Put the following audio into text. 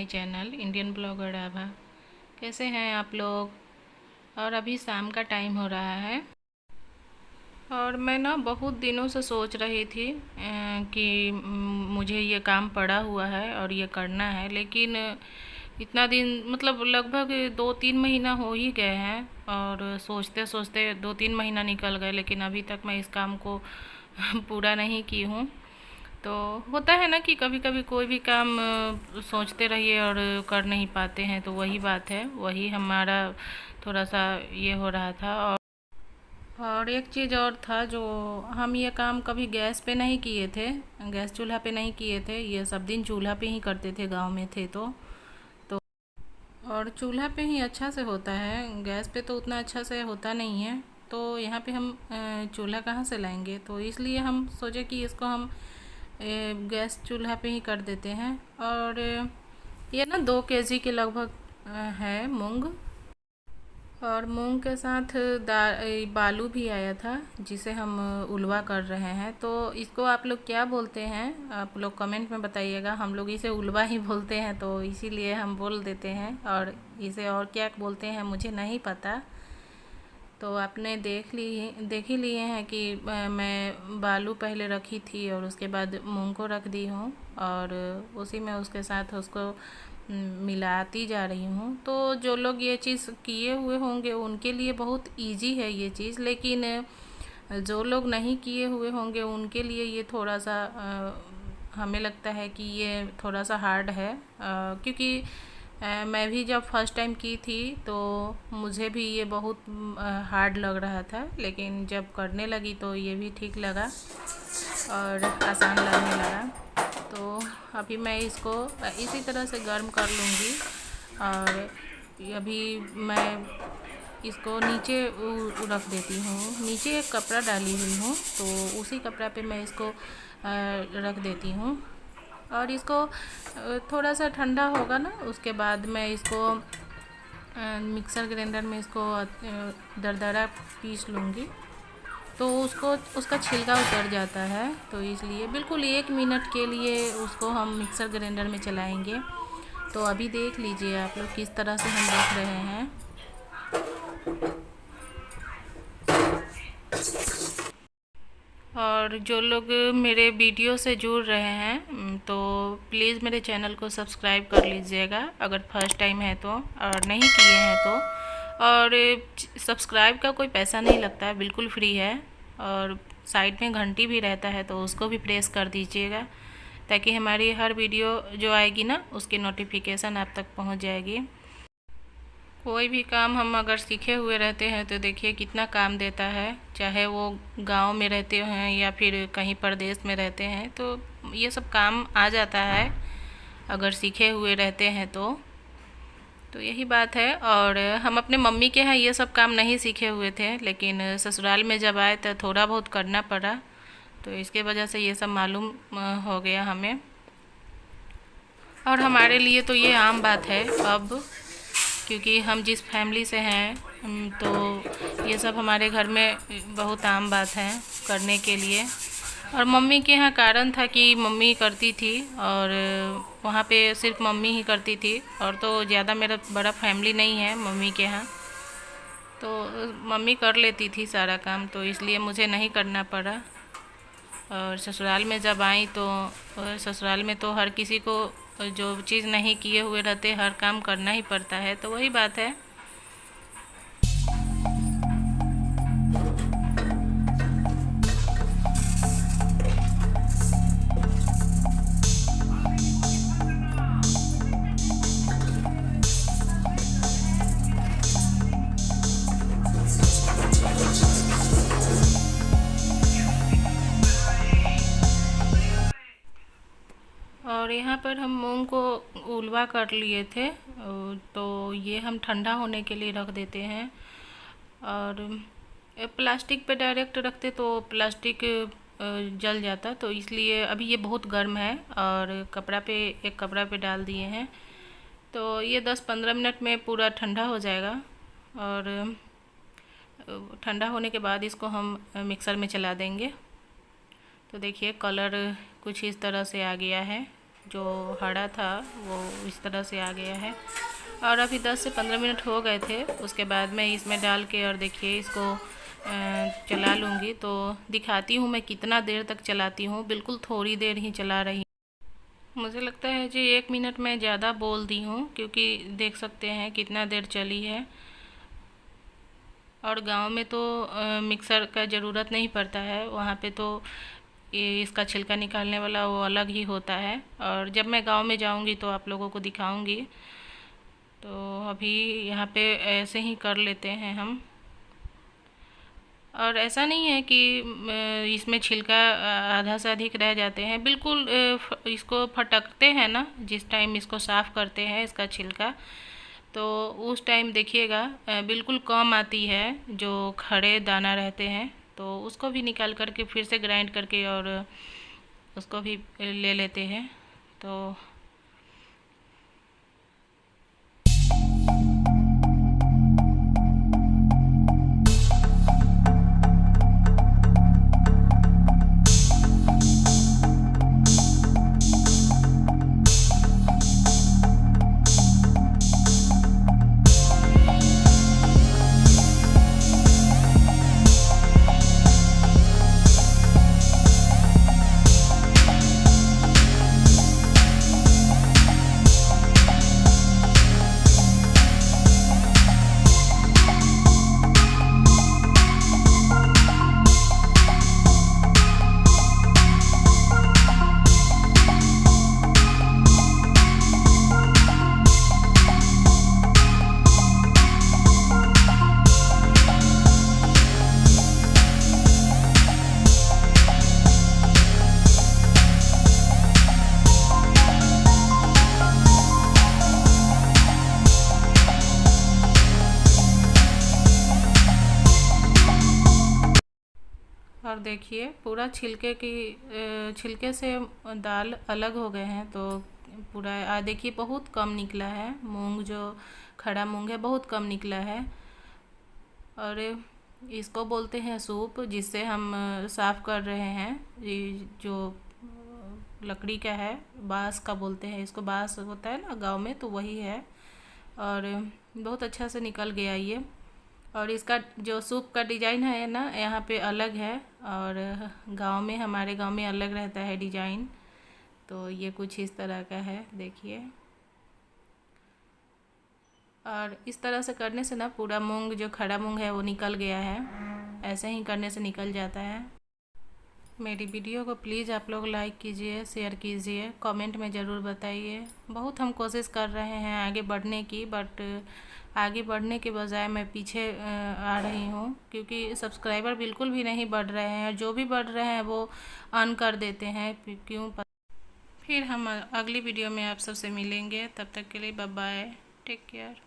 My channel Indian blogger डाभा। कैसे हैं आप लोग। और अभी शाम का टाइम हो रहा है और मैं ना बहुत दिनों से सोच रही थी कि मुझे ये काम पड़ा हुआ है और ये करना है, लेकिन इतना दिन मतलब लगभग 2-3 महीना हो ही गए हैं और सोचते सोचते 2-3 महीना निकल गए, लेकिन अभी तक मैं इस काम को पूरा नहीं की हूँ। तो होता है ना कि कभी कभी कोई भी काम सोचते रहिए और कर नहीं पाते हैं, तो वही बात है, वही हमारा थोड़ा सा ये हो रहा था। और एक चीज़ और था, जो हम ये काम कभी गैस पे नहीं किए थे, गैस चूल्हा पे नहीं किए थे, ये सब दिन चूल्हा पे ही करते थे, गांव में थे तो और चूल्हा पे ही अच्छा से होता है, गैस पे तो उतना अच्छा से होता नहीं है। तो यहाँ पे हम चूल्हा कहाँ से लाएंगे, तो इसलिए हम सोचे कि इसको हम गैस चूल्हा पे ही कर देते हैं। और ये ना 2 केजी के लगभग है मूंग, और मूंग के साथ बालू भी आया था जिसे हम उलवा कर रहे हैं। तो इसको आप लोग क्या बोलते हैं, आप लोग कमेंट में बताइएगा। हम लोग इसे उलवा ही बोलते हैं, तो इसीलिए हम बोल देते हैं, और इसे और क्या बोलते हैं मुझे नहीं पता। तो आपने देख ही लिए हैं कि मैं बालू पहले रखी थी और उसके बाद मूंग को रख दी हूँ, और उसी में उसके साथ उसको मिलाती जा रही हूँ। तो जो लोग ये चीज़ किए हुए होंगे उनके लिए बहुत इजी है ये चीज़, लेकिन जो लोग नहीं किए हुए होंगे उनके लिए ये थोड़ा सा हमें लगता है कि ये थोड़ा सा हार्ड है, क्योंकि मैं भी जब फर्स्ट टाइम की थी तो मुझे भी ये बहुत हार्ड लग रहा था, लेकिन जब करने लगी तो ये भी ठीक लगा और आसान लगने लगा। तो अभी मैं इसको इसी तरह से गर्म कर लूँगी, और अभी मैं इसको नीचे रख देती हूँ। नीचे एक कपड़ा डाली हुई हूँ, तो उसी कपड़ा पे मैं इसको रख देती हूँ, और इसको थोड़ा सा ठंडा होगा ना, उसके बाद मैं इसको मिक्सर ग्राइंडर में इसको दरदरा पीस लूँगी। तो उसका छिलका उतर जाता है, तो इसलिए बिल्कुल 1 मिनट के लिए उसको हम मिक्सर ग्राइंडर में चलाएंगे। तो अभी देख लीजिए आप लोग किस तरह से हम रख रहे हैं। और जो लोग मेरे वीडियो से जुड़ रहे हैं तो प्लीज़ मेरे चैनल को सब्सक्राइब कर लीजिएगा अगर फर्स्ट टाइम है तो, और नहीं किए हैं तो। और सब्सक्राइब का कोई पैसा नहीं लगता है, बिल्कुल फ्री है, और साइड में घंटी भी रहता है तो उसको भी प्रेस कर दीजिएगा, ताकि हमारी हर वीडियो जो आएगी ना उसकी नोटिफिकेशन आप तक पहुंच जाएगी। कोई भी काम हम अगर सीखे हुए रहते हैं तो देखिए कितना काम देता है, चाहे वो गांव में रहते हैं या फिर कहीं परदेश में रहते हैं, तो ये सब काम आ जाता है अगर सीखे हुए रहते हैं तो यही बात है। और हम अपने मम्मी के यहाँ ये सब काम नहीं सीखे हुए थे, लेकिन ससुराल में जब आए तो थोड़ा बहुत करना पड़ा, तो इसके वजह से ये सब मालूम हो गया हमें। और हमारे लिए तो ये आम बात है अब, क्योंकि हम जिस फैमिली से हैं तो ये सब हमारे घर में बहुत आम बात है करने के लिए। और मम्मी के यहाँ कारण था कि मम्मी करती थी, और वहाँ पे सिर्फ मम्मी ही करती थी, और तो ज़्यादा मेरा बड़ा फैमिली नहीं है मम्मी के यहाँ, तो मम्मी कर लेती थी सारा काम, तो इसलिए मुझे नहीं करना पड़ा। और ससुराल में जब आई तो ससुराल में तो हर किसी को जो चीज़ नहीं किए हुए रहते हर काम करना ही पड़ता है, तो वही बात है। और यहाँ पर हम मूंग को उलवा कर लिए थे, तो ये हम ठंडा होने के लिए रख देते हैं। और प्लास्टिक पे डायरेक्ट रखते तो प्लास्टिक जल जाता, तो इसलिए अभी ये बहुत गर्म है, और एक कपड़ा पे डाल दिए हैं, तो ये 10-15 मिनट में पूरा ठंडा हो जाएगा। और ठंडा होने के बाद इसको हम मिक्सर में चला देंगे। तो देखिए कलर कुछ इस तरह से आ गया है, जो हरा था वो इस तरह से आ गया है। और अभी 10 से 15 मिनट हो गए थे। उसके बाद मैं इसमें डाल के और देखिए इसको चला लूँगी। तो दिखाती हूँ मैं कितना देर तक चलाती हूँ, बिल्कुल थोड़ी देर ही चला रही। मुझे लगता है जी 1 मिनट में ज़्यादा बोल दी हूँ, क्योंकि देख सकते हैं कितना देर चली है। और गांव में तो मिक्सर का ज़रूरत नहीं पड़ता है, वहाँ पे तो ये इसका छिलका निकालने वाला वो अलग ही होता है। और जब मैं गांव में जाऊँगी तो आप लोगों को दिखाऊँगी। तो अभी यहाँ पे ऐसे ही कर लेते हैं हम। और ऐसा नहीं है कि इसमें छिलका आधा से अधिक रह जाते हैं, बिल्कुल इसको फटकते हैं ना जिस टाइम इसको साफ़ करते हैं इसका छिलका, तो उस टाइम देखिएगा बिल्कुल कम आती है जो खड़े दाना रहते हैं। तो उसको भी निकाल करके फिर से ग्राइंड करके और उसको भी ले लेते हैं। तो और देखिए पूरा छिलके से दाल अलग हो गए हैं। तो पूरा देखिए बहुत कम निकला है, मूंग जो खड़ा मूंग है बहुत कम निकला है। और इसको बोलते हैं सूप, जिससे हम साफ़ कर रहे हैं। ये जो लकड़ी का है, बाँस का बोलते हैं इसको, बाँस होता है ना गांव में, तो वही है। और बहुत अच्छा से निकल गया ये। और इसका जो सूप का डिज़ाइन है ना यहाँ पे अलग है, और गांव में, हमारे गांव में अलग रहता है डिज़ाइन। तो ये कुछ इस तरह का है, देखिए। और इस तरह से करने से ना पूरा मूंग जो खड़ा मूंग है वो निकल गया है। ऐसे ही करने से निकल जाता है। मेरी वीडियो को प्लीज़ आप लोग लाइक कीजिए, शेयर कीजिए, कमेंट में ज़रूर बताइए। बहुत हम कोशिश कर रहे हैं आगे बढ़ने की, बट आगे बढ़ने के बजाय मैं पीछे आ रही हूँ, क्योंकि सब्सक्राइबर बिल्कुल भी नहीं बढ़ रहे हैं। और जो भी बढ़ रहे हैं वो अन कर देते हैं, क्यों। फिर हम अगली वीडियो में आप सबसे मिलेंगे, तब तक के लिए बाय बाय, टेक केयर।